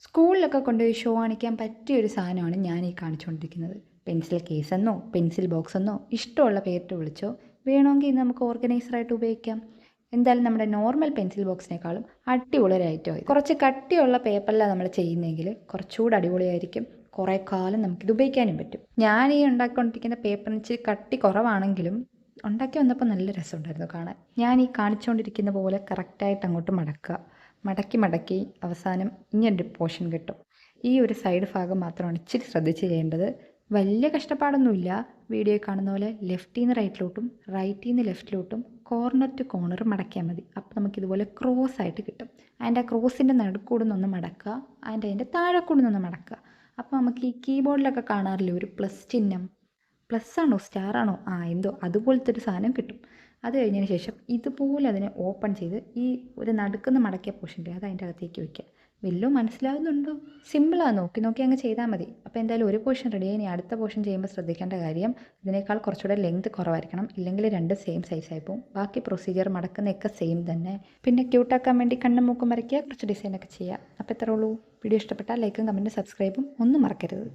സ്കൂളിലൊക്കെ കൊണ്ടുപോയി ഷോ കാണിക്കാൻ പറ്റിയൊരു സാധനമാണ് ഞാൻ ഈ കാണിച്ചുകൊണ്ടിരിക്കുന്നത്. പെൻസിൽ കേസെന്നോ പെൻസിൽ ബോക്സെന്നോ ഇഷ്ടമുള്ള പേരിട്ട് വിളിച്ചോ, വേണമെങ്കിൽ ഇത് നമുക്ക് ഓർഗനൈസറായിട്ട് ഉപയോഗിക്കാം. എന്തായാലും നമ്മുടെ നോർമൽ പെൻസിൽ ബോക്സിനേക്കാളും അടിപൊളി ഒരു ഐറ്റം ഇത്. കുറച്ച് കട്ടിയുള്ള പേപ്പറിലാണ് നമ്മൾ ചെയ്യുന്നതെങ്കിൽ കുറച്ചുകൂടി അടിപൊളിയായിരിക്കും. കുറേ കാലം നമുക്കിത് ഉപയോഗിക്കാനും പറ്റും. ഞാൻ ഈ ഉണ്ടാക്കിക്കൊണ്ടിരിക്കുന്ന പേപ്പറിന് ഇച്ചിരി കട്ടി കുറവാണെങ്കിലും ഉണ്ടാക്കി വന്നപ്പോൾ നല്ല രസമുണ്ടായിരുന്നു കാണാൻ. ഞാൻ ഈ കാണിച്ചുകൊണ്ടിരിക്കുന്ന പോലെ കറക്റ്റായിട്ട് അങ്ങോട്ട് മടക്കുക. മടക്കി മടക്കി അവസാനം ഇങ്ങനൊരു പോർഷൻ കിട്ടും. ഈ ഒരു സൈഡ് ഭാഗം മാത്രമാണ് ഇച്ചിരി ശ്രദ്ധിച്ച് ചെയ്യേണ്ടത്. വലിയ കഷ്ടപ്പാടൊന്നുമില്ല. വീഡിയോയിൽ കാണുന്ന പോലെ ലെഫ്റ്റിൽ നിന്ന് റൈറ്റിലോട്ടും റൈറ്റിൽ നിന്ന് ലെഫ്റ്റിലോട്ടും കോർണർ ടു കോർണർ മടക്കിയാൽ മതി. അപ്പോൾ നമുക്കിതുപോലെ ക്രോസ് ആയിട്ട് കിട്ടും. അതിൻ്റെ ആ ക്രോസിൻ്റെ നടുക്കൂടുന്നൊന്ന് മടക്കുക, അതിൻ്റെ താഴെക്കൂടുന്നൊന്ന് മടക്കുക. അപ്പോൾ നമുക്ക് ഈ കീബോർഡിലൊക്കെ കാണാറില്ലേ ഒരു പ്ലസ് ചിഹ്നം, പ്ലസ് ആണോ സ്റ്റാർ ആണോ എന്തോ അതുപോലത്തെ ഒരു സാധനം കിട്ടും. അത് കഴിഞ്ഞതിന് ശേഷം ഇതുപോലെ അതിനെ ഓപ്പൺ ചെയ്ത് ഈ ഒരു നടുക്കുന്ന മടക്കിയ പോർഷൻ്റെ അത് അതിൻ്റെ അകത്തേക്ക് വയ്ക്കുക. വല്ലതും മനസ്സിലാവുന്നുണ്ടോ? സിമ്പിളാണ്, നോക്കി നോക്കി അങ്ങ് ചെയ്താൽ മതി. അപ്പോൾ എന്തായാലും ഒരു പോർഷൻ റെഡിയായി. ഇനി അടുത്ത പോർഷൻ ചെയ്യുമ്പോൾ ശ്രദ്ധിക്കേണ്ട കാര്യം ഇതിനേക്കാൾ കുറച്ചുകൂടെ ലെങ്ത് കുറവായിരിക്കണം, ഇല്ലെങ്കിൽ രണ്ടും സെയിം സൈസായി പോകും. ബാക്കി പ്രൊസീജിയർ മടക്കുന്നതൊക്കെ സെയിം തന്നെ. പിന്നെ ക്യൂട്ടാക്കാൻ വേണ്ടി കണ്ണും മൂക്കും വരയ്ക്കുക, കുറച്ച് ഡിസൈനൊക്കെ ചെയ്യുക. അപ്പോൾ ഇത്രേ ഉള്ളൂ. വീഡിയോ ഇഷ്ടപ്പെട്ടാൽ ലൈക്കും കമൻറ്റും സബ്സ്ക്രൈബും ഒന്നും മറക്കരുത്.